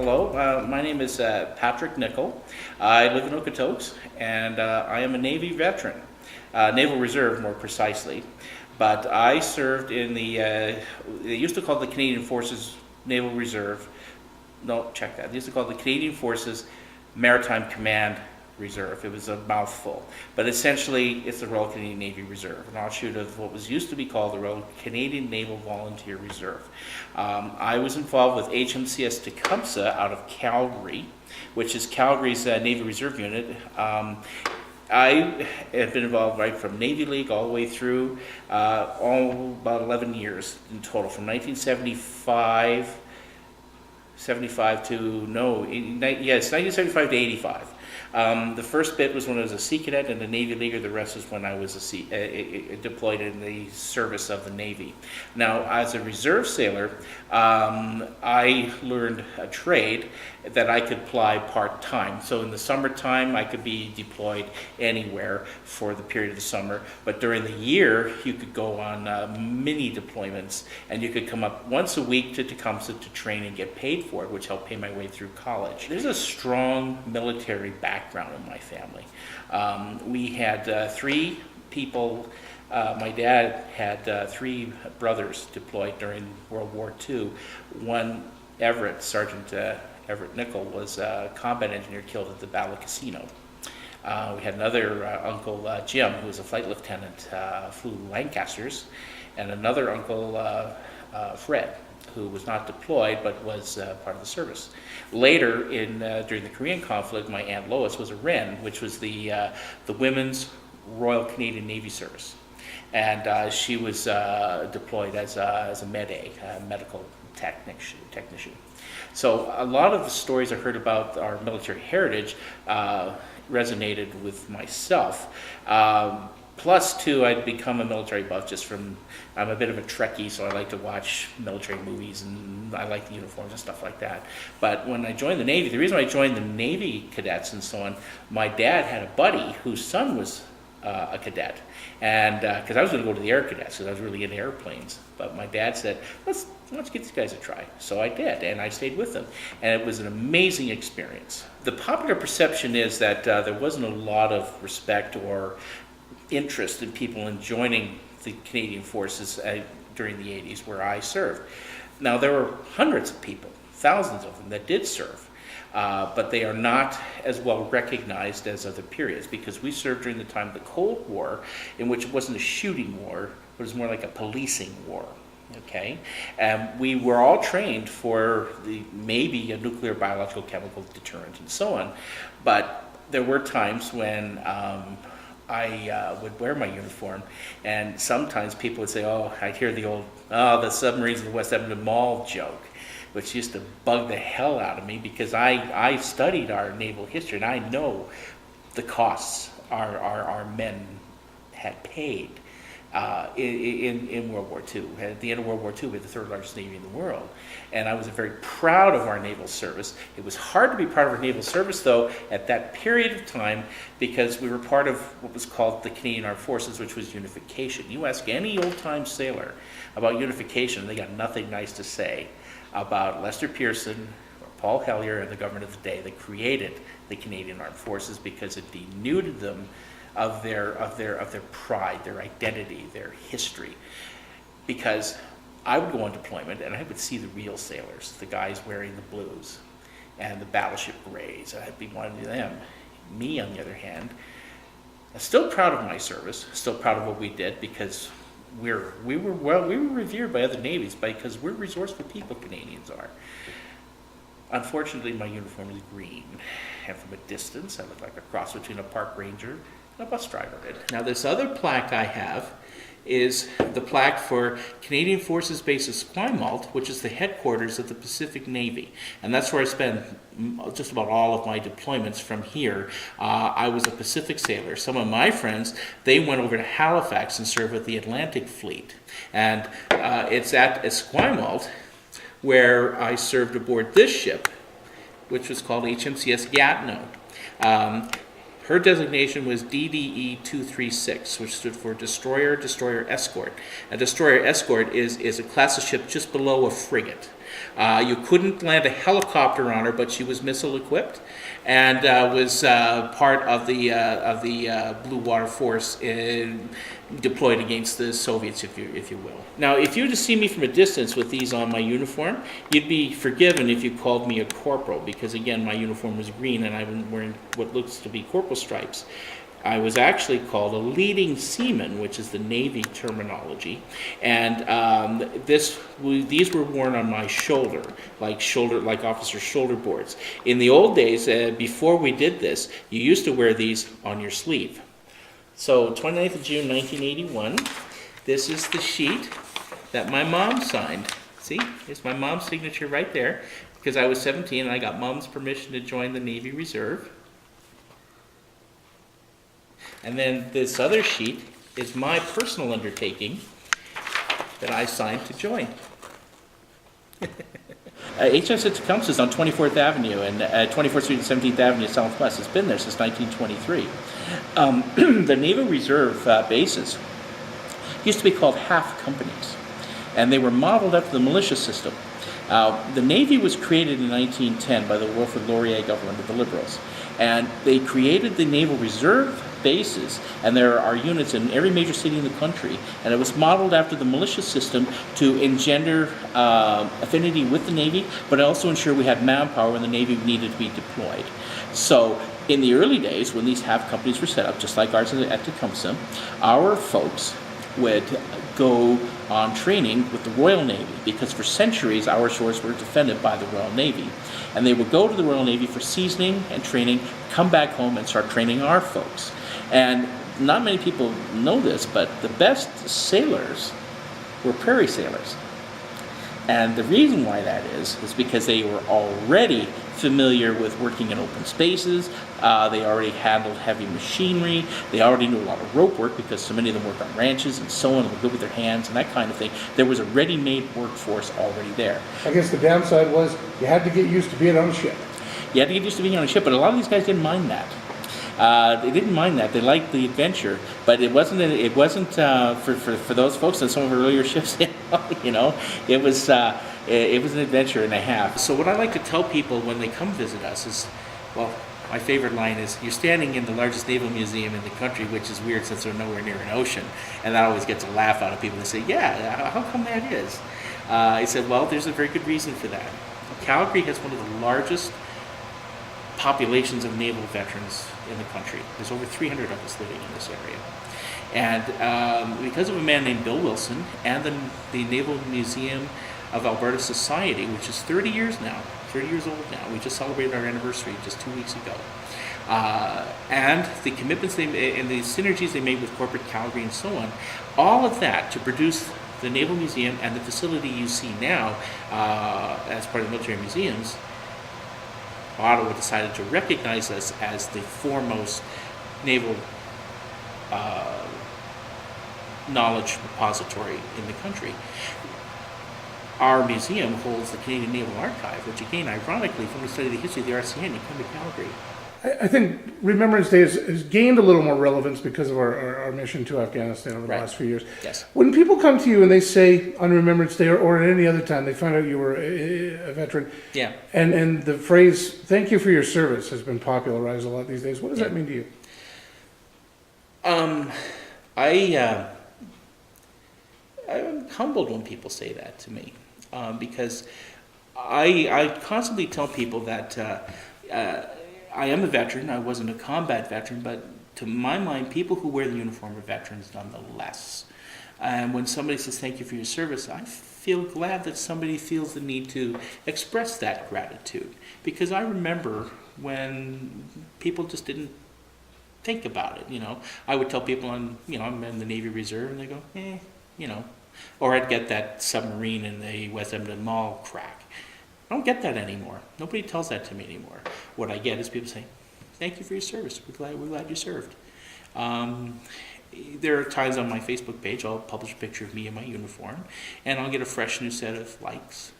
hello. My name is Patrick Nicol. I live in Okotoks, and I am a Navy veteran, Naval Reserve more precisely. But I served in they used to call it the Canadian Forces Naval Reserve. No, check that. They used to call it the Canadian Forces Maritime Command Reserve. It was a mouthful. But essentially, it's the Royal Canadian Navy Reserve, an offshoot of what was used to be called the Royal Canadian Naval Volunteer Reserve. I was involved with HMCS Tecumseh out of Calgary, which is Calgary's Navy Reserve unit. I have been involved right from Navy League all the way through, all about 11 years in total, from 1975 1975 to 85. The first bit was when I was a Sea Cadet and a Navy Leaguer. The rest was when I was deployed in the service of the Navy. Now, as a reserve sailor, I learned a trade that I could ply part-time. So in the summertime, I could be deployed anywhere for the period of the summer. But during the year, you could go on mini deployments, and you could come up once a week to Tecumseh to train and get paid for it, which helped pay my way through college. There's a strong military background in my family. We had three people. My dad had three brothers deployed during World War II. One, Everett, Sergeant Everett Nicol, was a combat engineer killed at the Battle of Casino. We had another uncle, Jim, who was a flight lieutenant, flew Lancasters, and another uncle, Fred, who was not deployed but was part of the service. Later, during the Korean conflict, my Aunt Lois was a WREN, which was the Women's Royal Canadian Navy Service. And she was deployed as a med-aid, medical technician. So a lot of the stories I heard about our military heritage resonated with myself. Plus, too, I'd become a military buff I'm a bit of a Trekkie, so I like to watch military movies, and I like the uniforms and stuff like that. But when I joined the Navy, the reason I joined the Navy cadets and so on, my dad had a buddy whose son was a cadet, and because I was going to go to the air cadets, because I was really into airplanes. But my dad said, let's give these guys a try. So I did, and I stayed with them, and it was an amazing experience. The popular perception is that there wasn't a lot of respect or interest in people in joining the Canadian Forces during the 80s where I served. Now, there were hundreds of people, thousands of them, that did serve, but they are not as well recognized as other periods, because we served during the time of the Cold War, in which it wasn't a shooting war, it was more like a policing war. Okay, we were all trained for maybe a nuclear, biological, chemical deterrent and so on, but there were times when I would wear my uniform, and sometimes people would say, oh, I'd hear the old, the submarines in the West Edmonton Mall joke, which used to bug the hell out of me, because I studied our naval history, and I know the costs our men had paid in World War II. At the end of World War II, we had the third largest Navy in the world. And I was very proud of our naval service. It was hard to be proud of our naval service, though, at that period of time, because we were part of what was called the Canadian Armed Forces, which was unification. You ask any old-time sailor about unification, they got nothing nice to say about Lester Pearson or Paul Hellyer and the government of the day that created the Canadian Armed Forces, because it denuded them of their pride, their identity, their history. Because I would go on deployment and I would see the real sailors, the guys wearing the blues and the battleship grays. I'd be one of them. Me, on the other hand, I'm still proud of my service, still proud of what we did, because we were revered by other navies because we're resourceful people, Canadians are. Unfortunately, my uniform is green, and from a distance, I look like a cross between a park ranger and a bus driver. Now, this other plaque I have is the plaque for Canadian Forces Base at Esquimalt, which is the headquarters of the Pacific Navy. And that's where I spent just about all of my deployments from here. I was a Pacific sailor. Some of my friends, they went over to Halifax and served with the Atlantic Fleet. And it's at Esquimalt where I served aboard this ship, which was called HMCS Gatineau. Her designation was DDE 236, which stood for Destroyer Escort. A destroyer escort is a class of ship just below a frigate. You couldn't land a helicopter on her, but she was missile equipped, and was part of the Blue Water Force deployed against the Soviets, if you will. Now, if you were to see me from a distance with these on my uniform, you'd be forgiven if you called me a corporal, because again, my uniform was green and I'm wearing what looks to be corporal stripes. I was actually called a leading seaman, which is the Navy terminology, and these were worn on my shoulder, like officer shoulder boards. In the old days, before we did this, you used to wear these on your sleeve. So 29th of June 1981, this is the sheet that my mom signed. See, it's my mom's signature right there, because I was 17 and I got mom's permission to join the Navy Reserve. And then this other sheet is my personal undertaking that I signed to join. HMS Tecumseh is on 24th Avenue and 24th Street and 17th Avenue Southwest. It's been there since 1923. The Naval Reserve bases used to be called half companies, and they were modeled after the militia system. The Navy was created in 1910 by the Wilfrid Laurier government of the Liberals, and they created the Naval Reserve bases, and there are units in every major city in the country, and it was modeled after the militia system to engender affinity with the Navy, but also ensure we had manpower when the Navy needed to be deployed. So in the early days, when these half companies were set up, just like ours at Tecumseh, our folks would go on training with the Royal Navy, because for centuries our shores were defended by the Royal Navy. And they would go to the Royal Navy for seasoning and training, come back home and start training our folks. And not many people know this, but the best sailors were prairie sailors. And the reason why that is because they were already familiar with working in open spaces. They already handled heavy machinery. They already knew a lot of rope work, because so many of them worked on ranches and so on, and were good with their hands and that kind of thing. There was a ready-made workforce already there. I guess the downside was you had to get used to being on a ship. You had to get used to being on a ship, but a lot of these guys didn't mind that. They didn't mind that. They liked the adventure, but it wasn't for those folks on some of our earlier ships. You know, it was an adventure and a half. So what I like to tell people when they come visit us is, well, my favorite line is, you're standing in the largest naval museum in the country, which is weird since we're nowhere near an ocean, and that always gets a laugh out of people. They say, yeah, how come that is? I said, well, there's a very good reason for that. Calgary has one of the largest populations of naval veterans in the country. There's over 300 of us living in this area. And because of a man named Bill Wilson and the Naval Museum of Alberta Society, which is 30 years old now. We just celebrated our anniversary just 2 weeks ago. And the commitments and the synergies they made with corporate Calgary and so on, all of that to produce the Naval Museum and the facility you see now as part of the military museums. Ottawa decided to recognize us as the foremost naval knowledge repository in the country. Our museum holds the Canadian Naval Archive, which again, ironically, when we study the history of the RCN, you come to Calgary. I think Remembrance Day has gained a little more relevance because of our mission to Afghanistan over the last few years. Yes. When people come to you and they say on Remembrance Day or at any other time, they find out you were a veteran, yeah, and the phrase "thank you for your service" has been popularized a lot these days. What does that mean to you? I'm humbled when people say that to me, because I constantly tell people that I am a veteran. I wasn't a combat veteran, but to my mind, people who wear the uniform are veterans nonetheless. And when somebody says thank you for your service, I feel glad that somebody feels the need to express that gratitude, because I remember when people just didn't think about it. You know, I would tell people I'm in the Navy Reserve, and they go, or I'd get that submarine in the West Edmonton Mall crack. I don't get that anymore. Nobody tells that to me anymore. What I get is people saying, thank you for your service. We're glad you served. There are times on my Facebook page I'll publish a picture of me in my uniform, and I'll get a fresh new set of likes.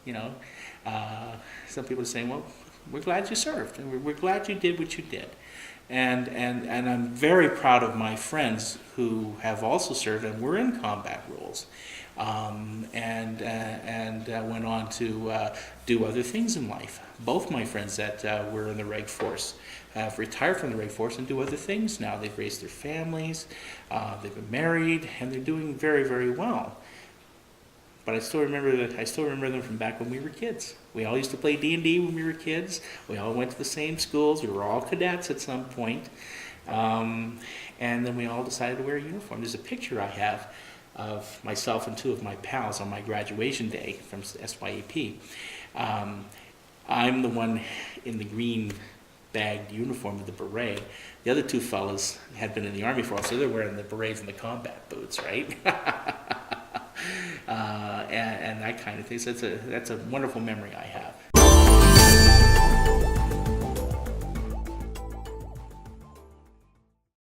Some people are saying, well, we're glad you served, and we're glad you did what you did. And I'm very proud of my friends who have also served and were in combat roles. and went on to do other things in life. Both my friends that were in the Reg Force have retired from the Reg Force and do other things now. They've raised their families, they've been married, and they're doing very, very well. But I still remember them from back when we were kids. We all used to play D&D when we were kids. We all went to the same schools. We were all cadets at some point. And then we all decided to wear a uniform. There's a picture I have of myself and two of my pals on my graduation day from SYEP. I'm the one in the green bagged uniform with the beret. The other two fellas had been in the Army for a while, so they're wearing the berets and the combat boots, right? And that kind of thing. So that's a wonderful memory I have.